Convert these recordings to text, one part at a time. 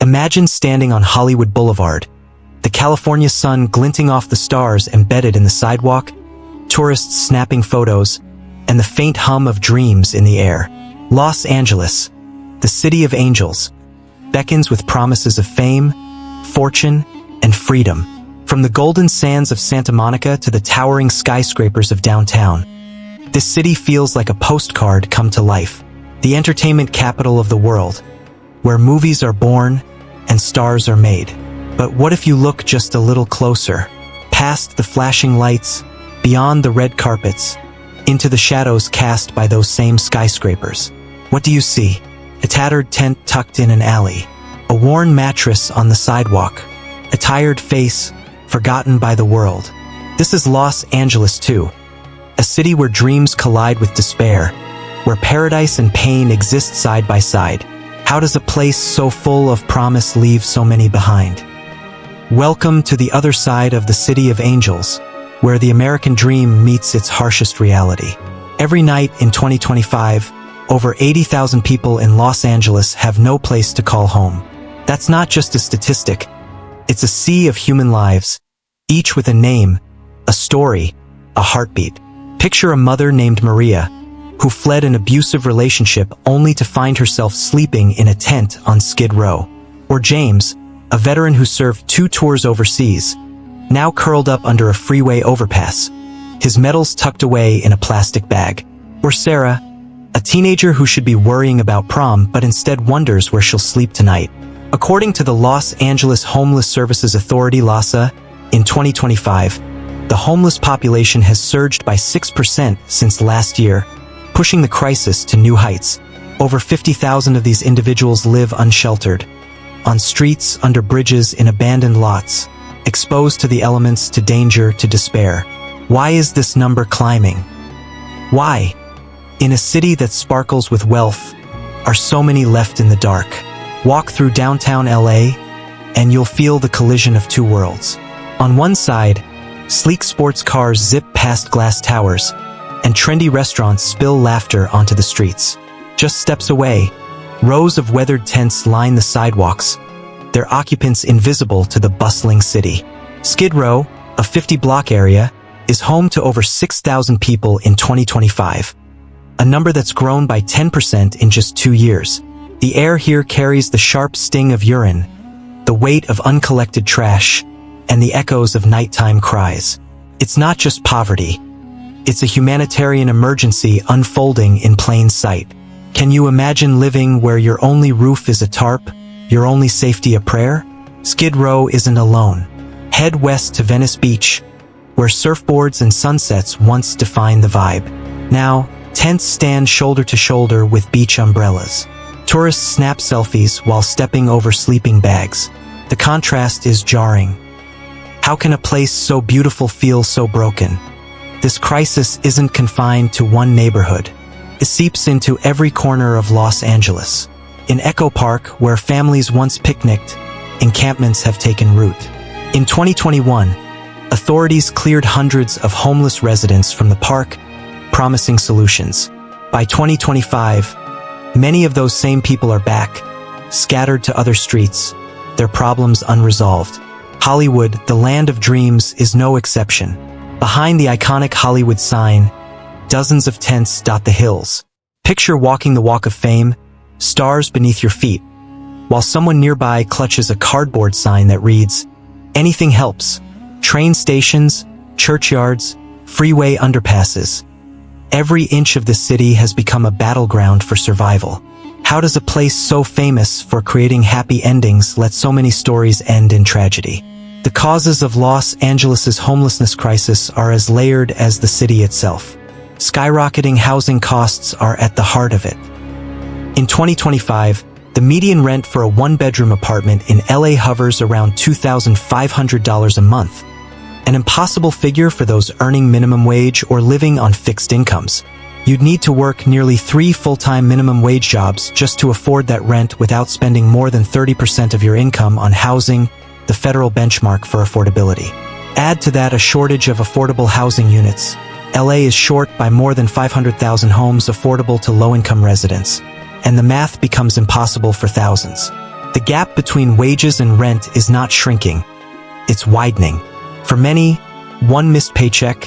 Imagine standing on Hollywood Boulevard, the California sun glinting off the stars embedded in the sidewalk, tourists snapping photos, and the faint hum of dreams in the air. Los Angeles, the city of angels, beckons with promises of fame, fortune, and freedom. From the golden sands of Santa Monica to the towering skyscrapers of downtown, this city feels like a postcard come to life. The entertainment capital of the world, where movies are born and stars are made. But what if you look just a little closer, past the flashing lights, beyond the red carpets, into the shadows cast by those same skyscrapers? What do you see? A tattered tent tucked in an alley, a worn mattress on the sidewalk, a tired face forgotten by the world. This is Los Angeles too, a city where dreams collide with despair, where paradise and pain exist side by side. How does a place so full of promise leave so many behind? Welcome to the other side of the City of Angels, where the American dream meets its harshest reality. Every night in 2025, over 80,000 people in Los Angeles have no place to call home. That's not just a statistic. It's a sea of human lives, each with a name, a story, a heartbeat. Picture a mother named Maria, who fled an abusive relationship only to find herself sleeping in a tent on Skid Row. Or James, a veteran who served 2 tours overseas, now curled up under a freeway overpass, his medals tucked away in a plastic bag. Or Sarah, a teenager who should be worrying about prom but instead wonders where she'll sleep tonight. According to the Los Angeles Homeless Services Authority LAHSA, in 2025, the homeless population has surged by 6% since last year, pushing the crisis to new heights. Over 50,000 of these individuals live unsheltered, on streets, under bridges, in abandoned lots, exposed to the elements, to danger, to despair. Why is this number climbing? Why, in a city that sparkles with wealth, are so many left in the dark? Walk through downtown LA, and you'll feel the collision of two worlds. On one side, sleek sports cars zip past glass towers, and trendy restaurants spill laughter onto the streets. Just steps away, rows of weathered tents line the sidewalks, their occupants invisible to the bustling city. Skid Row, a 50-block area, is home to over 6,000 people in 2025, a number that's grown by 10% in just 2 years. The air here carries the sharp sting of urine, the weight of uncollected trash, and the echoes of nighttime cries. It's not just poverty. It's a humanitarian emergency unfolding in plain sight. Can you imagine living where your only roof is a tarp, your only safety a prayer? Skid Row isn't alone. Head west to Venice Beach, where surfboards and sunsets once defined the vibe. Now, tents stand shoulder to shoulder with beach umbrellas. Tourists snap selfies while stepping over sleeping bags. The contrast is jarring. How can a place so beautiful feel so broken? This crisis isn't confined to one neighborhood. It seeps into every corner of Los Angeles. In Echo Park, where families once picnicked, encampments have taken root. In 2021, authorities cleared hundreds of homeless residents from the park, promising solutions. By 2025, many of those same people are back, scattered to other streets, their problems unresolved. Hollywood, the land of dreams, is no exception. Behind the iconic Hollywood sign, dozens of tents dot the hills. Picture walking the Walk of Fame, stars beneath your feet, while someone nearby clutches a cardboard sign that reads, "Anything helps." Train stations, churchyards, freeway underpasses. Every inch of the city has become a battleground for survival. How does a place so famous for creating happy endings let so many stories end in tragedy? The causes of Los Angeles's homelessness crisis are as layered as the city itself. Skyrocketing housing costs are at the heart of it. In 2025, the median rent for a one-bedroom apartment in LA hovers around $2,500 a month, an impossible figure for those earning minimum wage or living on fixed incomes. You'd need to work nearly 3 full-time minimum wage jobs just to afford that rent without spending more than 30% of your income on housing, the federal benchmark for affordability. Add to that a shortage of affordable housing units. LA is short by more than 500,000 homes affordable to low-income residents, and the math becomes impossible for thousands. The gap between wages and rent is not shrinking, it's widening. For many, one missed paycheck,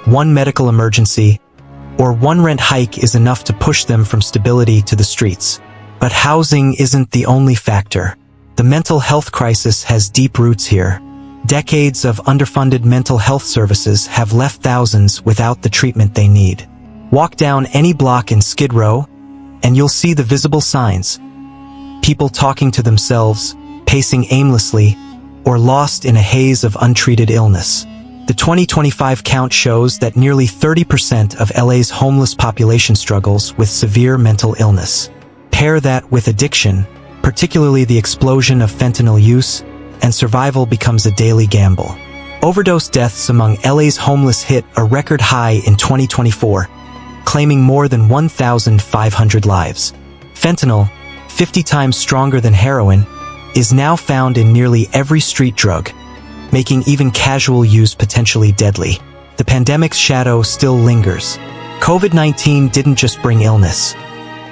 one medical emergency, or one rent hike is enough to push them from stability to the streets. But housing isn't the only factor. The mental health crisis has deep roots here. Decades of underfunded mental health services have left thousands without the treatment they need. Walk down any block in Skid Row, and you'll see the visible signs. People talking to themselves, pacing aimlessly, or lost in a haze of untreated illness. The 2025 count shows that nearly 30% of LA's homeless population struggles with severe mental illness. Pair that with addiction, particularly the explosion of fentanyl use, and survival becomes a daily gamble. Overdose deaths among LA's homeless hit a record high in 2024, claiming more than 1,500 lives. Fentanyl, 50 times stronger than heroin, is now found in nearly every street drug, making even casual use potentially deadly. The pandemic's shadow still lingers. COVID-19 didn't just bring illness.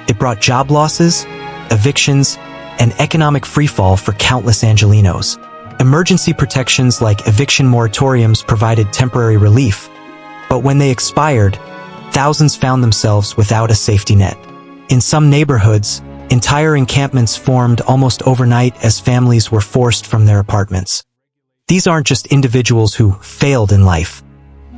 It brought job losses, evictions, and economic freefall for countless Angelenos. Emergency protections like eviction moratoriums provided temporary relief, but when they expired, thousands found themselves without a safety net. In some neighborhoods, entire encampments formed almost overnight as families were forced from their apartments. These aren't just individuals who failed in life.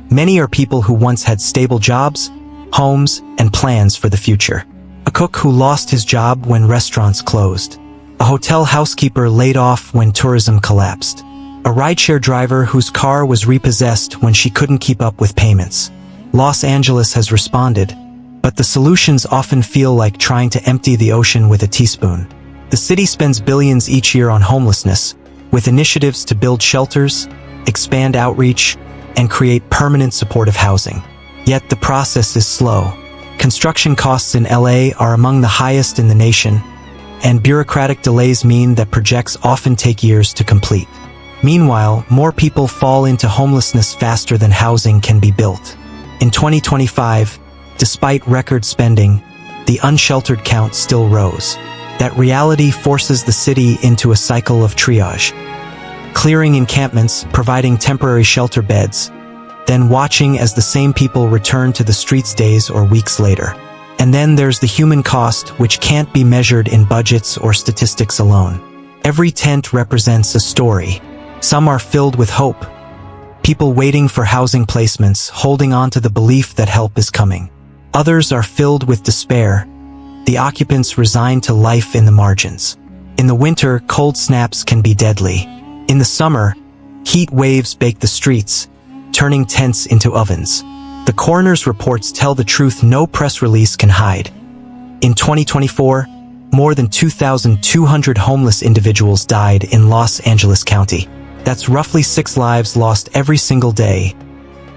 Many are people who once had stable jobs, homes, and plans for the future. A cook who lost his job when restaurants closed. A hotel housekeeper laid off when tourism collapsed. A rideshare driver whose car was repossessed when she couldn't keep up with payments. Los Angeles has responded, but the solutions often feel like trying to empty the ocean with a teaspoon. The city spends billions each year on homelessness, with initiatives to build shelters, expand outreach, and create permanent supportive housing. Yet the process is slow. Construction costs in LA are among the highest in the nation, and bureaucratic delays mean that projects often take years to complete. Meanwhile, more people fall into homelessness faster than housing can be built. In 2025, despite record spending, the unsheltered count still rose. That reality forces the city into a cycle of triage. Clearing encampments, providing temporary shelter beds, then watching as the same people return to the streets days or weeks later. And then there's the human cost, which can't be measured in budgets or statistics alone. Every tent represents a story. Some are filled with hope. People waiting for housing placements, holding on to the belief that help is coming. Others are filled with despair, the occupants resigned to life in the margins. In the winter, cold snaps can be deadly. In the summer, heat waves bake the streets, turning tents into ovens. The coroner's reports tell the truth no press release can hide. In 2024, more than 2,200 homeless individuals died in Los Angeles County. That's roughly 6 lives lost every single day.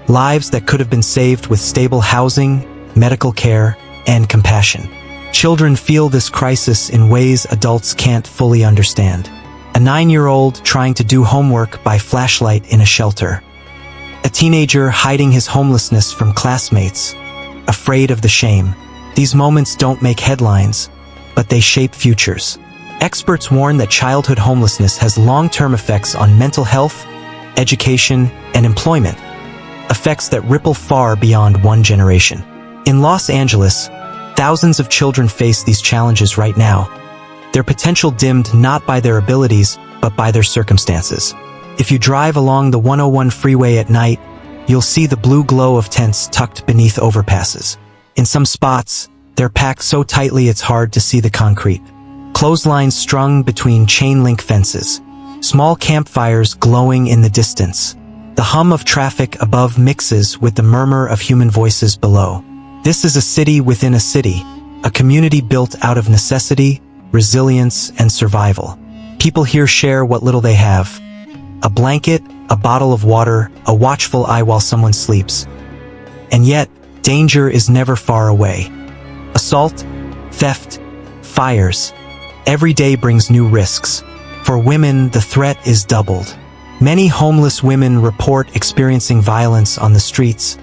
Lives that could have been saved with stable housing, medical care, and compassion. Children feel this crisis in ways adults can't fully understand. A 9-year-old trying to do homework by flashlight in a shelter. A teenager hiding his homelessness from classmates, afraid of the shame. These moments don't make headlines, but they shape futures. Experts warn that childhood homelessness has long-term effects on mental health, education, and employment, effects that ripple far beyond one generation. In Los Angeles, thousands of children face these challenges right now, their potential dimmed not by their abilities, but by their circumstances. If you drive along the 101 freeway at night, you'll see the blue glow of tents tucked beneath overpasses. In some spots, they're packed so tightly it's hard to see the concrete. Clotheslines strung between chain-link fences. Small campfires glowing in the distance. The hum of traffic above mixes with the murmur of human voices below. This is a city within a city, a community built out of necessity, resilience, and survival. People here share what little they have. A blanket, a bottle of water, a watchful eye while someone sleeps. And yet, danger is never far away. Assault, theft, fires. Every day brings new risks. For women, the threat is doubled. Many homeless women report experiencing violence on the streets,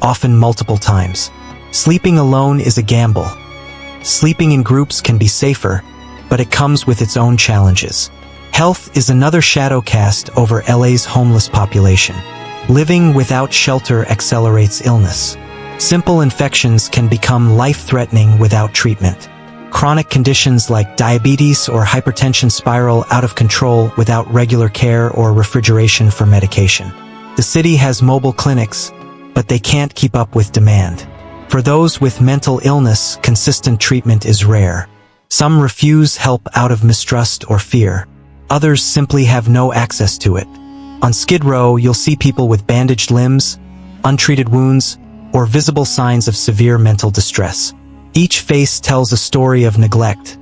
often multiple times. Sleeping alone is a gamble. Sleeping in groups can be safer, but it comes with its own challenges. Health is another shadow cast over LA's homeless population. Living without shelter accelerates illness. Simple infections can become life-threatening without treatment. Chronic conditions like diabetes or hypertension spiral out of control without regular care or refrigeration for medication. The city has mobile clinics, but they can't keep up with demand. For those with mental illness, consistent treatment is rare. Some refuse help out of mistrust or fear. Others simply have no access to it. On Skid Row, you'll see people with bandaged limbs, untreated wounds, or visible signs of severe mental distress. Each face tells a story of neglect,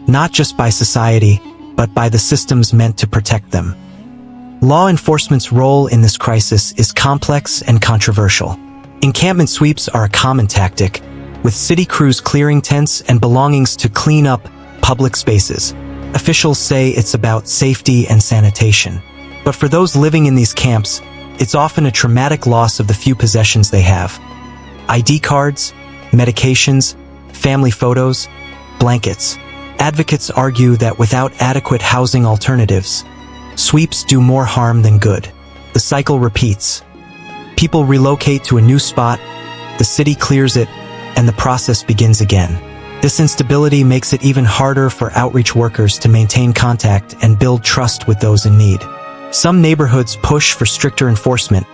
not just by society, but by the systems meant to protect them. Law enforcement's role in this crisis is complex and controversial. Encampment sweeps are a common tactic, with city crews clearing tents and belongings to clean up public spaces. Officials say it's about safety and sanitation. But for those living in these camps, it's often a traumatic loss of the few possessions they have. ID cards, medications, family photos, blankets. Advocates argue that without adequate housing alternatives, sweeps do more harm than good. The cycle repeats. People relocate to a new spot, the city clears it, and the process begins again. This instability makes it even harder for outreach workers to maintain contact and build trust with those in need. Some neighborhoods push for stricter enforcement,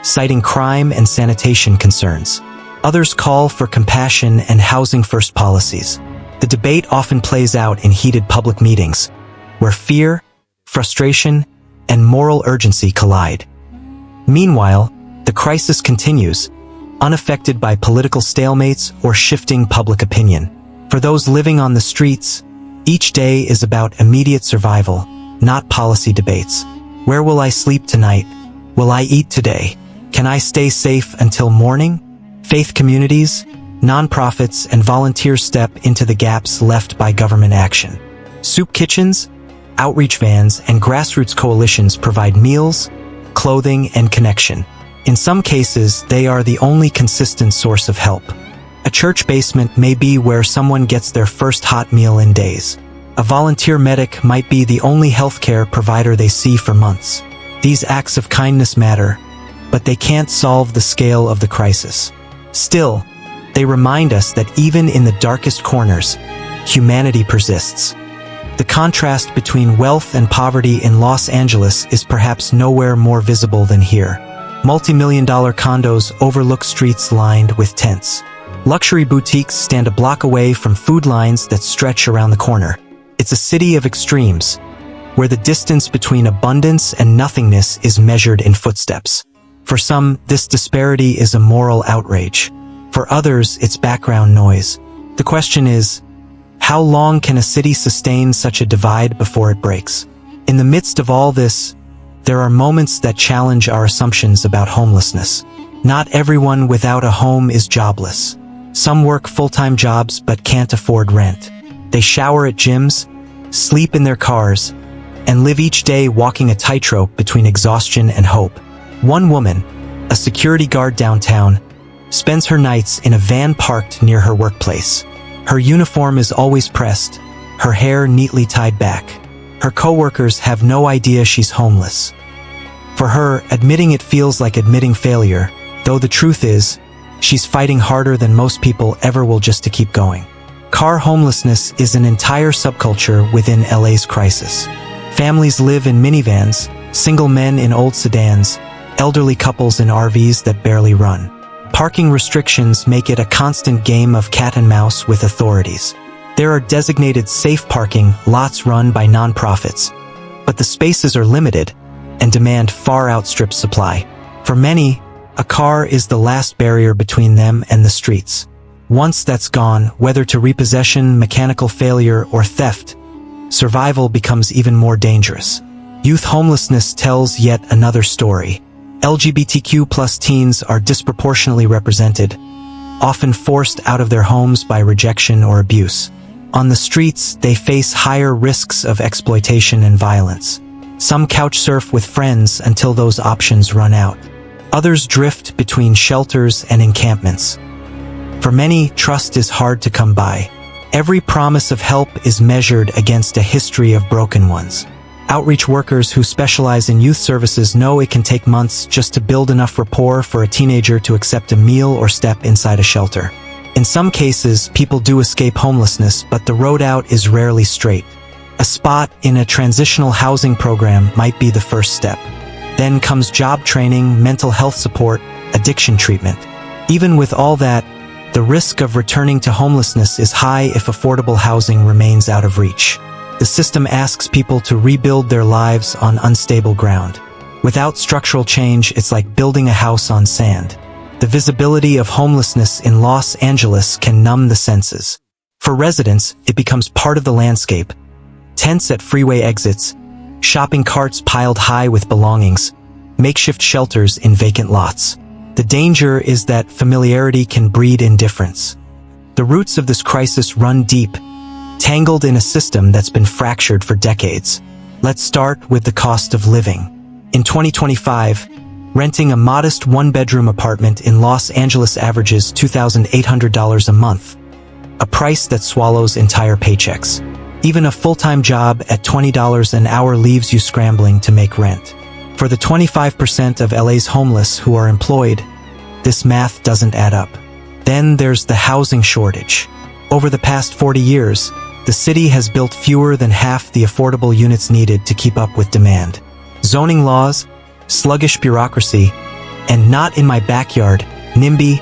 citing crime and sanitation concerns. Others call for compassion and housing-first policies. The debate often plays out in heated public meetings, where fear, frustration, and moral urgency collide. Meanwhile, the crisis continues, unaffected by political stalemates or shifting public opinion. For those living on the streets, each day is about immediate survival, not policy debates. Where will I sleep tonight? Will I eat today? Can I stay safe until morning? Faith communities, nonprofits, and volunteers step into the gaps left by government action. Soup kitchens, outreach vans, and grassroots coalitions provide meals, clothing, and connection. In some cases, they are the only consistent source of help. A church basement may be where someone gets their first hot meal in days. A volunteer medic might be the only healthcare provider they see for months. These acts of kindness matter, but they can't solve the scale of the crisis. Still, they remind us that even in the darkest corners, humanity persists. The contrast between wealth and poverty in Los Angeles is perhaps nowhere more visible than here. Multi-million-dollar condos overlook streets lined with tents. Luxury boutiques stand a block away from food lines that stretch around the corner. It's a city of extremes, where the distance between abundance and nothingness is measured in footsteps. For some, this disparity is a moral outrage. For others, it's background noise. The question is, how long can a city sustain such a divide before it breaks? In the midst of all this, there are moments that challenge our assumptions about homelessness. Not everyone without a home is jobless. Some work full-time jobs but can't afford rent. They shower at gyms, sleep in their cars, and live each day walking a tightrope between exhaustion and hope. One woman, a security guard downtown, spends her nights in a van parked near her workplace. Her uniform is always pressed, her hair neatly tied back. Her coworkers have no idea she's homeless. For her, admitting it feels like admitting failure, though the truth is, she's fighting harder than most people ever will just to keep going. Car homelessness is an entire subculture within LA's crisis. Families live in minivans, single men in old sedans, elderly couples in RVs that barely run. Parking restrictions make it a constant game of cat and mouse with authorities. There are designated safe parking lots run by nonprofits, but the spaces are limited and demand far outstrips supply. For many, a car is the last barrier between them and the streets. Once that's gone, whether to repossession, mechanical failure, or theft, survival becomes even more dangerous. Youth homelessness tells yet another story. LGBTQ+ teens are disproportionately represented, often forced out of their homes by rejection or abuse. On the streets, they face higher risks of exploitation and violence. Some couch surf with friends until those options run out. Others drift between shelters and encampments. For many, trust is hard to come by. Every promise of help is measured against a history of broken ones. Outreach workers who specialize in youth services know it can take months just to build enough rapport for a teenager to accept a meal or step inside a shelter. In some cases, people do escape homelessness, but the road out is rarely straight. A spot in a transitional housing program might be the first step. Then comes job training, mental health support, addiction treatment. Even with all that, the risk of returning to homelessness is high if affordable housing remains out of reach. The system asks people to rebuild their lives on unstable ground. Without structural change, it's like building a house on sand. The visibility of homelessness in Los Angeles can numb the senses. For residents, it becomes part of the landscape. Tents at freeway exits, shopping carts piled high with belongings, makeshift shelters in vacant lots. The danger is that familiarity can breed indifference. The roots of this crisis run deep, tangled in a system that's been fractured for decades. Let's start with the cost of living. In 2025, renting a modest one-bedroom apartment in Los Angeles averages $2,800 a month, a price that swallows entire paychecks. Even a full-time job at $20 an hour leaves you scrambling to make rent. For the 25% of LA's homeless who are employed, this math doesn't add up. Then there's the housing shortage. Over the past 40 years, the city has built fewer than half the affordable units needed to keep up with demand. Zoning laws, sluggish bureaucracy, and not in my backyard, NIMBY,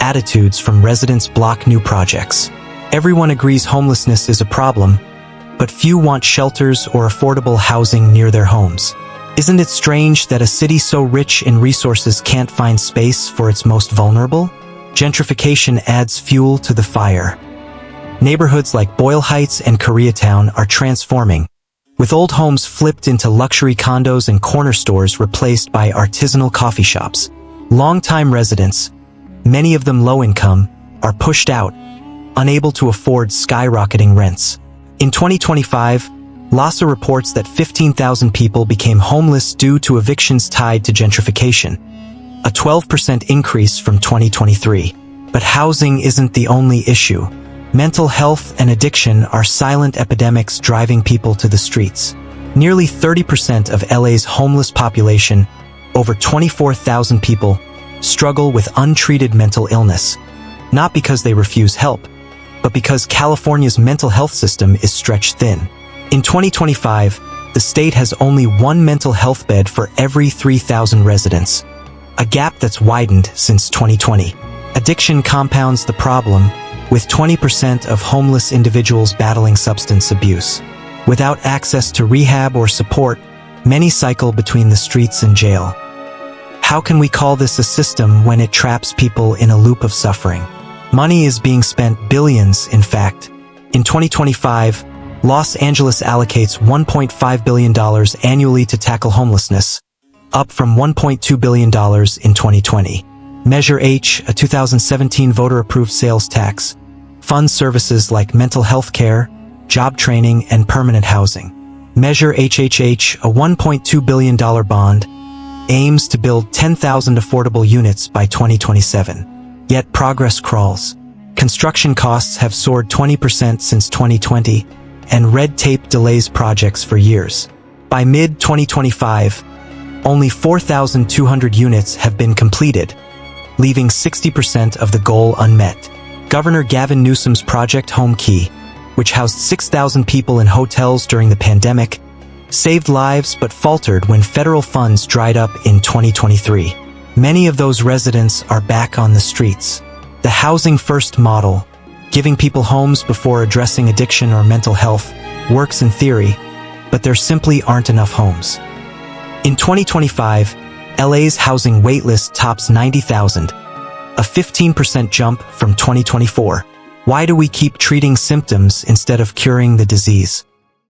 attitudes from residents block new projects. Everyone agrees homelessness is a problem, but few want shelters or affordable housing near their homes. Isn't it strange that a city so rich in resources can't find space for its most vulnerable? Gentrification adds fuel to the fire. Neighborhoods like Boyle Heights and Koreatown are transforming, with old homes flipped into luxury condos and corner stores replaced by artisanal coffee shops. Longtime residents, many of them low-income, are pushed out, unable to afford skyrocketing rents. In 2025, LASA reports that 15,000 people became homeless due to evictions tied to gentrification, a 12% increase from 2023. But housing isn't the only issue. Mental health and addiction are silent epidemics driving people to the streets. Nearly 30% of LA's homeless population, over 24,000 people, struggle with untreated mental illness, not because they refuse help, but because California's mental health system is stretched thin. In 2025, the state has only one mental health bed for every 3,000 residents, a gap that's widened since 2020. Addiction compounds the problem, with 20% of homeless individuals battling substance abuse. Without access to rehab or support, many cycle between the streets and jail. How can we call this a system when it traps people in a loop of suffering? Money is being spent, billions, in fact. In 2025, Los Angeles allocates $1.5 billion annually to tackle homelessness, up from $1.2 billion in 2020. Measure H, a 2017 voter-approved sales tax, funds services like mental health care, job training, and permanent housing. Measure HHH, a $1.2 billion bond, aims to build 10,000 affordable units by 2027. Yet progress crawls. Construction costs have soared 20% since 2020, and red tape delays projects for years. By mid-2025, only 4,200 units have been completed, leaving 60% of the goal unmet. Governor Gavin Newsom's Project Home Key, which housed 6,000 people in hotels during the pandemic, saved lives but faltered when federal funds dried up in 2023. Many of those residents are back on the streets. The Housing First model, giving people homes before addressing addiction or mental health, works in theory, but there simply aren't enough homes. In 2025, LA's housing waitlist tops 90,000, a 15% jump from 2024. Why do we keep treating symptoms instead of curing the disease?